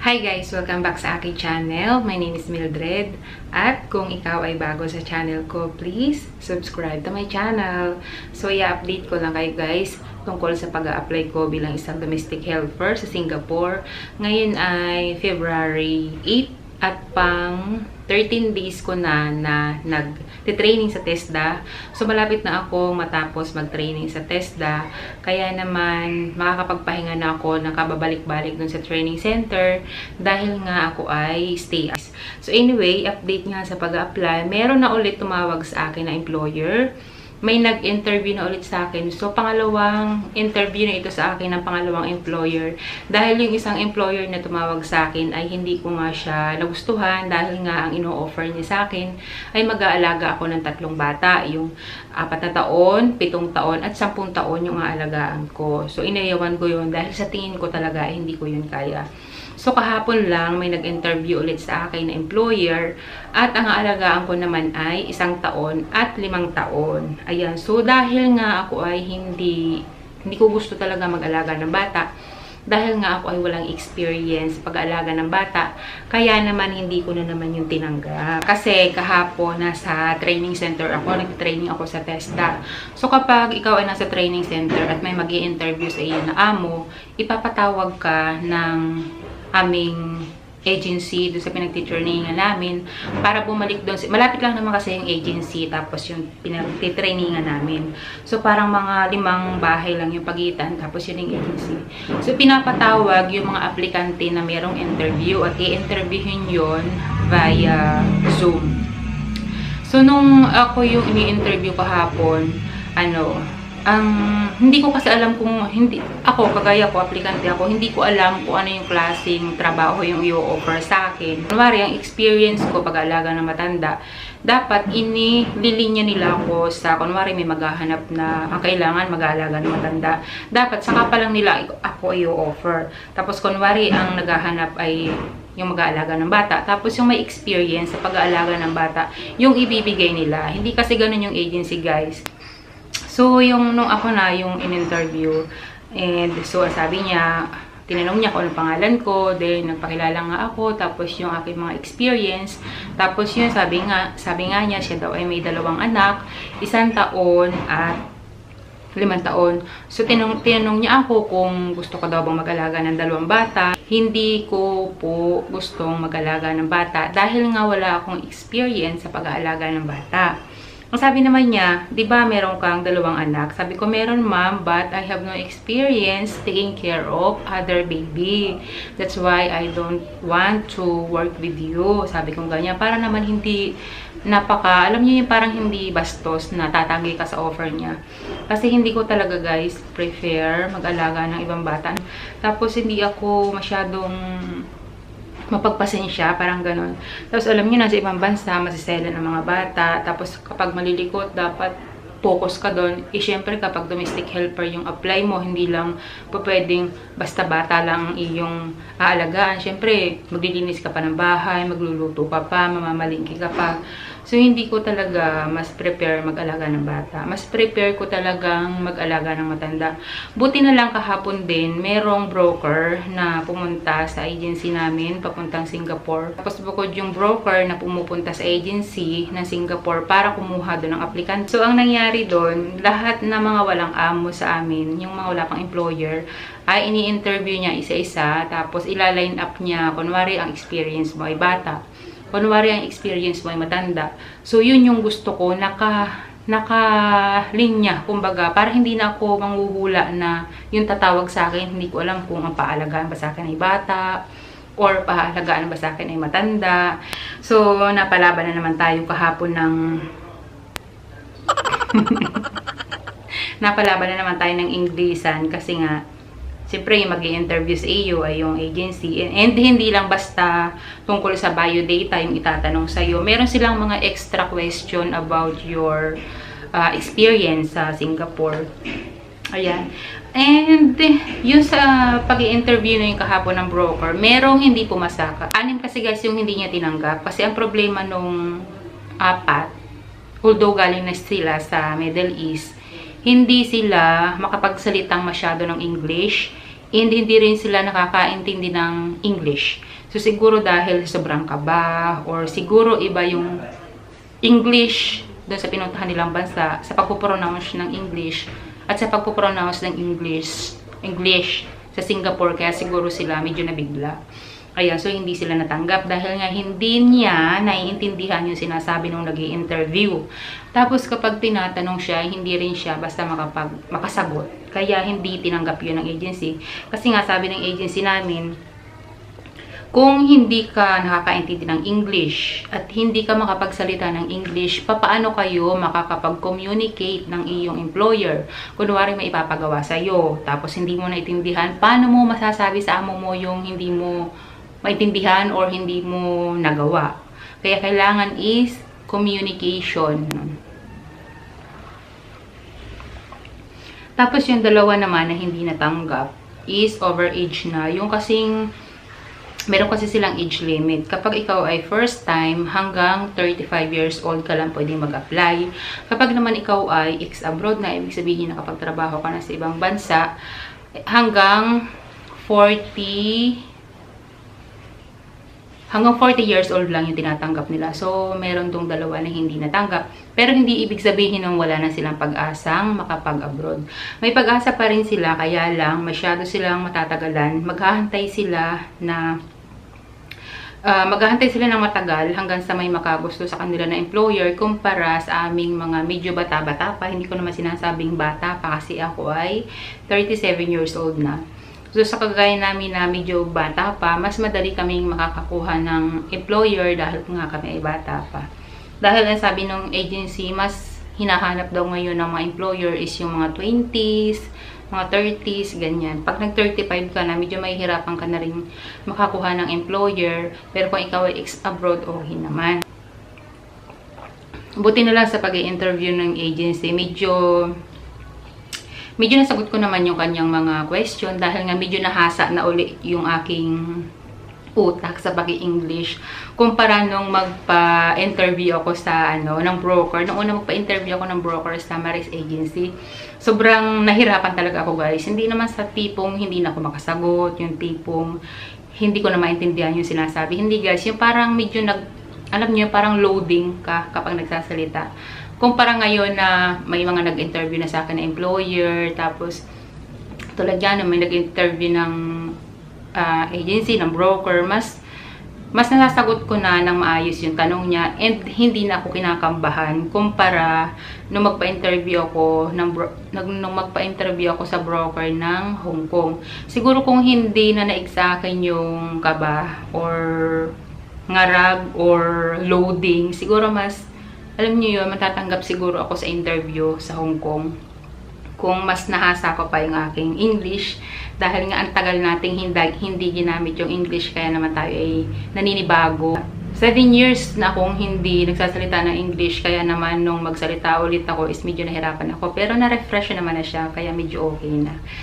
Hi guys! Welcome back sa aking channel. My name is Mildred. At kung ikaw ay bago sa channel ko, please subscribe to my channel. So, i-update ko lang kayo guys tungkol sa pag-a-apply ko bilang isang domestic helper sa Singapore. Ngayon ay February 8 at pang 13 days ko na nag-training sa TESDA. So, malapit na ako matapos mag-training sa TESDA. Kaya naman, makakapagpahinga na ako ng kababalik-balik dun sa training center dahil nga ako ay stay. So, anyway, update nga sa pag-apply. Meron na ulit tumawag sa akin na employer. May nag-interview na ulit sa akin. So, pangalawang interview na ito sa akin ng pangalawang employer. Dahil yung isang employer na tumawag sa akin ay hindi ko nga siya nagustuhan dahil nga ang ino-offer niya sa akin ay mag-aalaga ako ng 3 bata. Yung 4 na taon, 7 taon, at 10 taon yung aalagaan ko. So, inayawan ko yun dahil sa tingin ko talaga ay hindi ko yun kaya. So, kahapon lang may nag-interview ulit sa akin na employer at ang aalagaan ko naman ay 1 taon at 5 taon. Ayan. So, dahil nga ako ay hindi ko gusto talaga mag-alaga ng bata, dahil nga ako ay walang experience pag-aalaga ng bata, kaya naman hindi ko na naman yung tinanggap. Kasi kahapon nasa training center ako, nag-training ako sa TESDA. So, kapag ikaw ay nasa training center at may mag-i-interview sa iyo na amo, ipapatawag ka ng aming agency doon sa pinagtitrainingan namin para bumalik doon. Malapit lang naman kasi yung agency tapos yung pinagtitrainingan namin. So, parang mga 5 bahay lang yung pagitan tapos yun yung agency. So, pinapatawag yung mga aplikante na merong interview at i-interviewin yun via Zoom. So, nung ako yung ini-interview kahapon, hindi ko kasi alam kung kagaya ko, aplikante ako, hindi ko alam kung ano yung klaseng trabaho yung i-offer sa akin. Kunwari, ang experience ko pag-aalaga ng matanda, dapat inililinya nila ako sa, kunwari may maghahanap na ang kailangan mag-aalaga ng matanda. Dapat saka pa lang nila ako i-offer. Tapos kunwari, ang naghahanap ay yung mag-aalaga ng bata. Tapos yung may experience sa pag-aalaga ng bata, yung ibibigay nila. Hindi kasi ganun yung agency, guys. So, nung ako na yung in-interview, and so, sabi niya, tinanong niya kung ano pangalan ko, then nagpakilala nga ako, tapos yung aking mga experience, tapos yun, sabi nga niya, siya daw ay may 2 anak, 1 taon at 5 taon. So, tinanong niya ako kung gusto ko daw bang mag-alaga ng 2 bata. Hindi ko po gustong mag-alaga ng bata dahil nga wala akong experience sa pag-aalaga ng bata. Ang sabi naman niya, di ba meron kang 2 anak? Sabi ko, meron ma'am, but I have no experience taking care of other baby. That's why I don't want to work with you. Sabi ko ganyan, para naman hindi alam niyo yung parang hindi bastos na tatanggi ka sa offer niya. Kasi hindi ko talaga guys, prefer mag-alaga ng ibang bata. Tapos hindi ako masyadong mapagpasensya, parang ganun. Tapos alam niyo, nasa ibang bansa, masiselan ang mga bata. Tapos kapag malilikot, dapat focus ka doon. Siyempre kapag domestic helper yung apply mo, hindi lang pwedeng basta bata lang ang iyong aalagaan. Siyempre, maglilinis ka pa ng bahay, magluluto ka pa, mamamalingki ka pa. So, hindi ko talaga mas prepare mag-alaga ng bata. Mas prepare ko talagang mag-alaga ng matanda. Buti na lang kahapon din, merong broker na pumunta sa agency namin, papuntang Singapore. Tapos bukod yung broker na pumupunta sa agency ng Singapore para kumuha doon ng aplikant. So, ang nangyari doon, lahat na mga walang amo sa amin, yung mga wala pang employer, ay ini-interview niya isa-isa. Tapos, ila-line up niya, kunwari ang experience mo ay bata. Kunwari ang experience mo ay matanda. So, yun yung gusto ko, naka-linya, kumbaga, para hindi na ako manghuhula na yung tatawag sa akin, hindi ko alam kung ang paalagaan ba sa akin ay bata, or paalagaan ba sa akin ay matanda. So, napalaban na naman tayo kahapon ng napalaban na naman tayo ng Inglesan kasi nga, siyempre, yung mag-i-interview sa iyo ay yung agency. And hindi lang basta tungkol sa biodata yung itatanong sa iyo. Meron silang mga extra question about your experience sa Singapore. Ayan. And yung sa pag-i-interview na yung kahapon ng broker, merong hindi pumasa. 6 kasi guys yung hindi niya tinanggap. Kasi ang problema nung 4, although galing na sila sa Middle East, hindi sila makapagsalitang masyado ng English. and hindi rin sila nakakaintindi ng English. So, siguro dahil sobrang kaba or siguro iba yung English doon sa pinuntahan nilang bansa, sa pagpupronounce ng English at sa pagpupronounce ng English sa Singapore, kaya siguro sila medyo nabigla. Ayan, so hindi sila natanggap dahil nga hindi niya naiintindihan yung sinasabi nung nag-i-interview. Tapos kapag tinatanong siya, hindi rin siya basta makasagot. Kaya hindi tinanggap yun ng agency. Kasi nga sabi ng agency namin, kung hindi ka nakakaintindi ng English at hindi ka makapagsalita ng English, paano kayo makakapag-communicate ng iyong employer? Kunwari may ipapagawa sa'yo, tapos hindi mo naiintindihan, paano mo masasabi sa amo mo yung hindi mo maintindihan or hindi mo nagawa? Kaya kailangan is communication. Tapos yung dalawa naman na hindi natanggap is overage na. Yung kasing meron kasi silang age limit. Kapag ikaw ay first time, hanggang 35 years old ka lang pwedeng mag-apply. Kapag naman ikaw ay ex-abroad na, ibig sabihin nakapagtrabaho ka na sa ibang bansa, hanggang 40 years old lang yung tinatanggap nila. So, meron tong dalawa na hindi natanggap. Pero hindi ibig sabihin na wala na silang pag-asang makapag-abroad. May pag-asa pa rin sila, kaya lang masyado silang matatagalan. Maghahantay sila ng matagal hanggang sa may makagusto sa kanila na employer kumpara sa aming mga medyo bata-bata pa. Hindi ko naman sinasabing bata pa kasi ako ay 37 years old na. So, sa kagaya namin na medyo bata pa, mas madali kaming makakakuha ng employer dahil nga kami ay bata pa. Dahil ang sabi ng agency, mas hinahanap daw ngayon ng mga employer is yung mga 20s, mga 30s, ganyan. Pag nag-35 ka na, medyo mahihirapan ka na rin makakuha ng employer. Pero kung ikaw ay ex-abroad, okay naman. Buti na lang sa pag-i-interview ng agency, medyo nasagot ko naman yung kanyang mga question dahil nga medyo nahasa na uli yung aking utak sa pag-i-English kumpara nung magpa-interview ako sa ng broker. Nung una magpa-interview ako ng broker sa Maris Agency, sobrang nahirapan talaga ako, guys. Hindi naman sa tipong hindi na ako makasagot, yung tipong hindi ko na maintindihan yung sinasabi. Hindi, guys, yung parang medyo alam niyo, parang loading ka kapag nagsasalita. Kumpara ngayon na may mga nag-interview na sa akin na employer, tapos tulad yan, may nag-interview ng agency, ng broker, mas nasasagot ko na ng maayos yung tanong niya and hindi na ako kinakambahan kumpara nung magpa-interview ako sa broker ng Hong Kong. Siguro kung hindi na naig sa akin yung kaba or ngarag or loading, siguro mas, alam niyo yun, matatanggap siguro ako sa interview sa Hong Kong kung mas nahasa ko pa yung aking English dahil nga ang tagal nating hindi ginamit yung English, kaya naman tayo ay naninibago. 7 years na akong hindi nagsasalita ng English, kaya naman nung magsalita ulit ako is medyo nahirapan ako, pero na-refresh naman na siya, kaya medyo okay na.